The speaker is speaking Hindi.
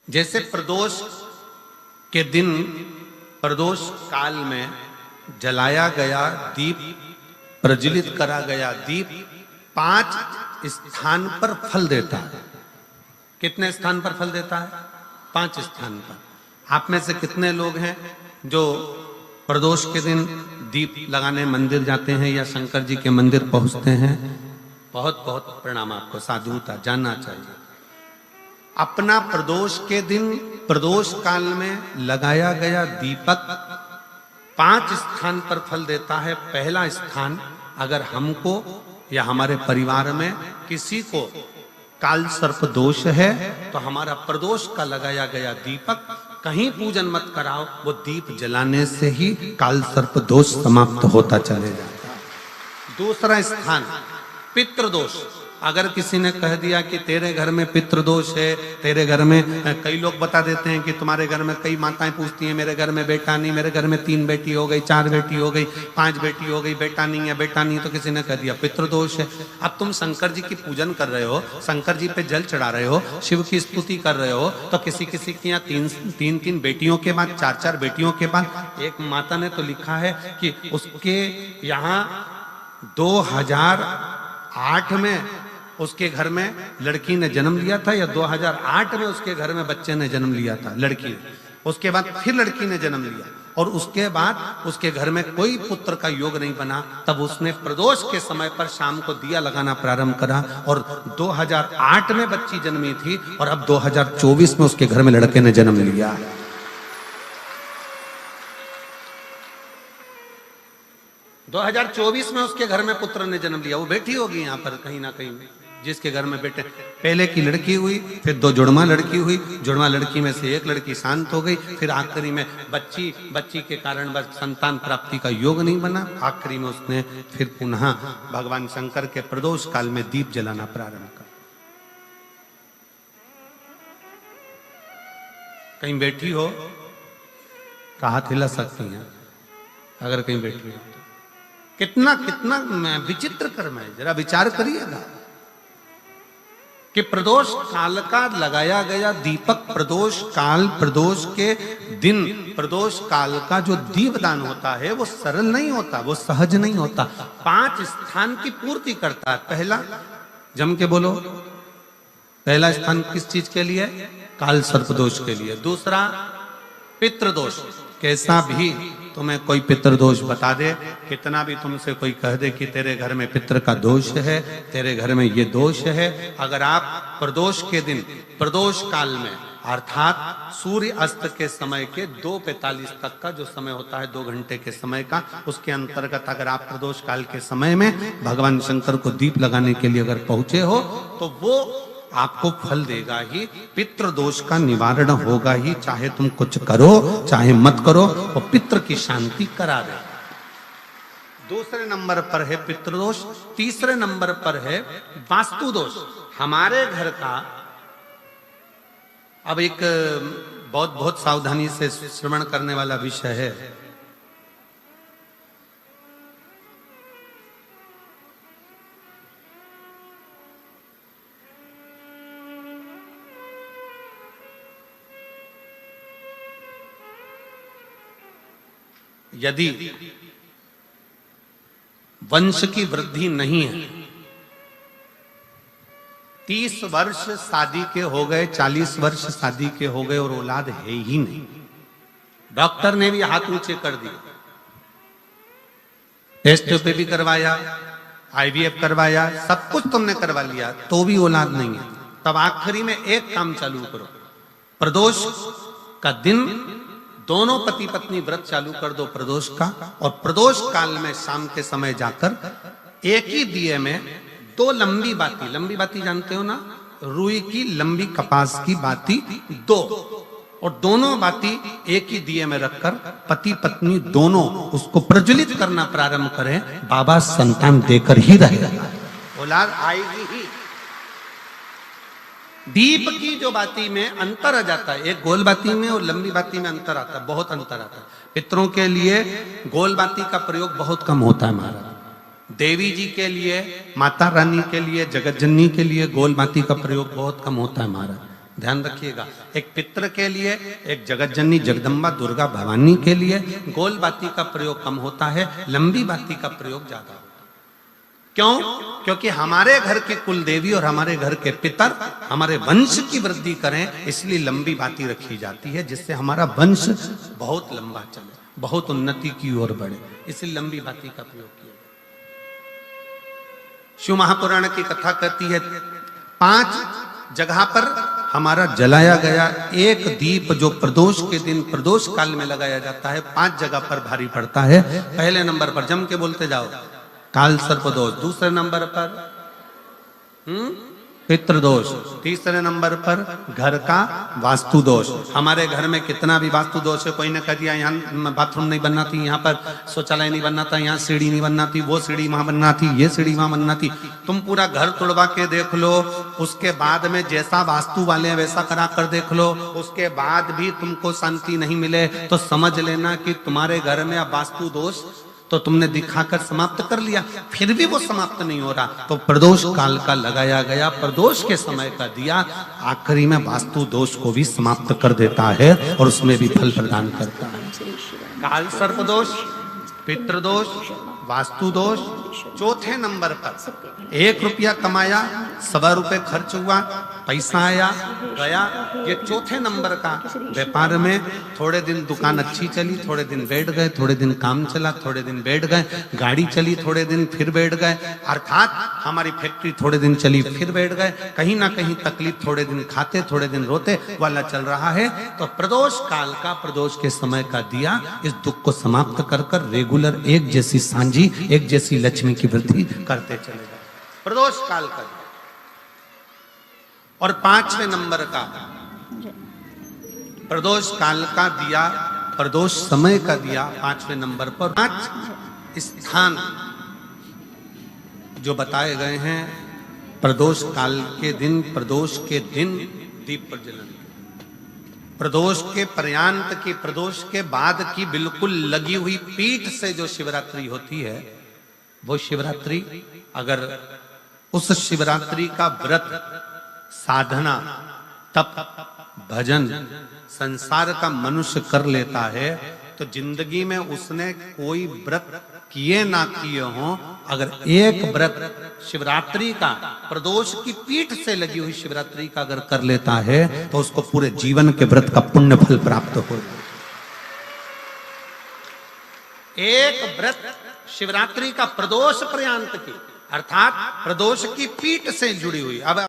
जैसे प्रदोष के दिन प्रदोष काल में जलाया गया दीप, प्रज्वलित करा गया दीप 5 स्थान पर फल देता है। कितने स्थान पर फल देता है? 5 स्थान पर। आप में से कितने लोग हैं जो प्रदोष के दिन दीप लगाने मंदिर जाते हैं या शंकर जी के मंदिर पहुंचते हैं? बहुत बहुत प्रणाम आपको, साधुता जानना चाहिए। अपना प्रदोष के दिन प्रदोष काल में लगाया गया दीपक 5 स्थान पर फल देता है। पहला स्थान, अगर हमको या हमारे परिवार में किसी को काल सर्प दोष है तो हमारा प्रदोष का लगाया गया दीपक कहीं पूजन मत कराओ, वो दीप जलाने से ही काल सर्प दोष समाप्त होता चले जाता है। दूसरा स्थान, पितृदोष। अगर किसी ने कह दिया कि तेरे घर में पितृदोष है, तेरे घर में, कई लोग बता देते हैं कि तुम्हारे घर में, कई माताएं पूछती हैं मेरे घर में बेटा नहीं, मेरे घर में 3 बेटी हो गई, 4 बेटी हो गई, 5 बेटी हो गई, बेटा नहीं है, बेटा नहीं, तो किसी ने कह दिया पितृदोष है। अब तुम शंकर जी की पूजन कर रहे हो, शंकर जी पे जल चढ़ा रहे हो, शिव की स्तुति कर रहे हो, तो किसी किसी की यहाँ 3 बेटियों के बाद, 4 बेटियों के बाद, एक माता ने तो लिखा है कि उसके यहाँ 2008 में उसके घर में लड़की ने जन्म लिया था, या 2008 में उसके घर में बच्चे ने जन्म लिया था, लड़की ने। उसके बाद फिर लड़की ने जन्म लिया और उसके बाद उसके घर में कोई पुत्र का योग नहीं बना। तब उसने प्रदोष के समय पर शाम को दिया लगाना प्रारंभ करा और 2008 में बच्ची जन्मी थी और अब 2024 में उसके घर में लड़के ने जन्म लिया। दो 2024 में उसके घर में पुत्र ने जन्म लिया। वो बेटी होगी यहाँ पर कहीं ना कहीं, जिसके घर में बेटे, पहले की लड़की हुई, फिर 2 जुड़वा लड़की हुई, जुड़वा लड़की में से एक लड़की शांत हो गई, फिर आखिरी में बच्ची के कारण बस संतान प्राप्ति का योग नहीं बना। आखिरी में उसने फिर पुनः भगवान शंकर के प्रदोष काल में दीप जलाना प्रारंभ कर। कहीं बैठी हो तो हाथ हिला सकती हैं, अगर कहीं बैठी हो। कितना कितना विचित्र कर्म है, जरा विचार करिएगा कि प्रदोष काल का लगाया गया दीपक, प्रदोष काल, प्रदोष के दिन, प्रदोष काल का जो दीपदान होता है वो सरल नहीं होता, वो सहज नहीं होता। 5 स्थान की पूर्ति करता है। पहला, जम के बोलो, पहला स्थान किस चीज के लिए? काल सर्पदोष के लिए। दूसरा, पितृदोष। कैसा भी तुम्हें कोई पितृदोष बता दे, कितना भी तुमसे कोई कह दे कि तेरे घर में पितृ का दोष है, तेरे घर में ये दोष है, अगर आप प्रदोष के दिन, प्रदोष काल में, अर्थात सूर्य अस्त के समय के 2:45 तक का जो समय होता है, 2 घंटे के समय का, उसके अंतर्गत अगर आप प्रदोष काल के समय में भगवान शंकर को दीप लगाने के लिए अगर पहुंचे हो तो वो आपको फल देगा ही, पितृदोष का निवारण होगा ही। चाहे तुम कुछ करो चाहे मत करो, वो पितृ की शांति करा दे। दूसरे नंबर पर है पितृदोष। तीसरे नंबर पर है वास्तु दोष। हमारे घर का, अब एक बहुत सावधानी से श्रवण करने वाला विषय है। यदि वंश की वृद्धि नहीं है, 30 वर्ष शादी के हो गए, 40 वर्ष शादी के हो गए और औलाद है ही नहीं, डॉक्टर ने भी हाथ ऊंचे कर दिए, टेस्ट पे भी करवाया, IVF करवाया, सब कुछ तुमने करवा लिया, तो भी औलाद नहीं है, तब आखिरी में एक काम चालू करो। प्रदोष का दिन दोनों पति पत्नी व्रत चालू कर दो प्रदोष का, और प्रदोष काल में शाम के समय जाकर एक ही दिए में 2 लंबी बाती जानते हो ना, रुई की लंबी कपास की बाती 2, और दोनों बाती एक ही दिए में रखकर पति पत्नी दोनों उसको प्रज्वलित करना प्रारंभ करें। बाबा संतान देकर ही रहेगा, औलाद आएगी ही। दीप की जो बाती में अंतर आ जाता है, एक गोल बाती में और लंबी बाती में अंतर आता है, बहुत अंतर आता है। पितरों के लिए गोल बाती का प्रयोग बहुत कम होता है महाराज। देवी जी के लिए, माता रानी के लिए, जगत जननी के लिए गोल बाती का प्रयोग बहुत कम होता है महाराज। ध्यान रखिएगा। एक पितृ के लिए, एक जगत जननी जगदम्बा दुर्गा भवानी के लिए गोल बाती का प्रयोग कम होता है, लंबी बाती का प्रयोग ज्यादा होता है। क्यों? क्योंकि हमारे घर की कुल देवी और हमारे घर के पितर हमारे वंश की वृद्धि करें, इसलिए लंबी बाती रखी जाती है, जिससे हमारा वंश बहुत लंबा चले, बहुत उन्नति की ओर बढ़े, इसलिए लंबी बाती का प्रयोग किया। शिव महापुराण की कथा कहती है 5 जगह पर हमारा जलाया गया एक दीप जो प्रदोष के दिन प्रदोष काल में लगाया जाता है, 5 जगह पर भारी पड़ता है। पहले नंबर पर जम के बोलते जाओ, काल सर्प दोष। दूसरे नंबर पर पितृ दोष। तीसरे नंबर पर घर का वास्तु दोष। हमारे घर में कितना भी वास्तु दोष है, कोई ने कह दिया यहाँ बाथरूम नहीं बनना थी, यहाँ पर शौचालय नहीं बनना था, यहाँ सीढ़ी नहीं बनना थी, वो सीढ़ी वहां बनना थी, ये सीढ़ी वहां बनना थी। तुम पूरा घर तोड़वा के देख लो, उसके बाद में जैसा वास्तु वाले हैं वैसा करा कर देख लो, उसके बाद भी तुमको शांति नहीं मिले तो समझ लेना कि तुम्हारे घर में अब वास्तु दोष तो तुमने दिखाकर समाप्त कर लिया, फिर भी वो समाप्त नहीं हो रहा, तो प्रदोष काल का लगाया गया प्रदोष के समय का दिया आखिरी में वास्तु दोष को भी समाप्त कर देता है और उसमें भी फल प्रदान करता है। काल सर्प दोष, पितृदोष, वास्तु दोष। चौथे नंबर पर 1 रुपया कमाया, 1.25 रुपये खर्च हुआ, पैसा आया गया, ये चौथे नंबर का व्यापार में थोड़े दिन दुकान अच्छी चली, थोड़े दिन बैठ गए, थोड़े दिन काम चला, थोड़े दिन बैठ गए, गाड़ी चली थोड़े दिन फिर बैठ गए, अर्थात हमारी फैक्ट्री थोड़े दिन चली फिर बैठ गए, कहीं ना कहीं तकलीफ, थोड़े दिन खाते थोड़े दिन रोते वाला चल रहा है। तो प्रदोष काल का, प्रदोष के समय का दिया इस दुख को समाप्त कर कर रेगुलर एक जैसी सांझी, एक जैसी लक्ष्मी की वृद्धि करते चले जाए, प्रदोष काल का। और 5वें नंबर का प्रदोष काल का दिया, प्रदोष समय का दिया 5वें नंबर पर 5 स्थान जो बताए गए हैं प्रदोष काल के दिन, प्रदोष के दिन दीप प्रज्वलन, प्रदोष के पर्यांत की, प्रदोष के बाद की बिल्कुल लगी हुई पीठ से जो शिवरात्रि होती है, वो शिवरात्रि अगर उस शिवरात्रि का व्रत, साधना, तप, भजन, संसार का मनुष्य कर लेता है तो जिंदगी में उसने कोई व्रत किए ना किए हो, अगर एक व्रत शिवरात्रि का, प्रदोष की पीठ से लगी हुई शिवरात्रि का अगर कर लेता है तो उसको पूरे जीवन के व्रत का पुण्य फल प्राप्त हो। एक व्रत शिवरात्रि का प्रदोष पर्यंत की, अर्थात प्रदोष की पीठ से जुड़ी हुई। अब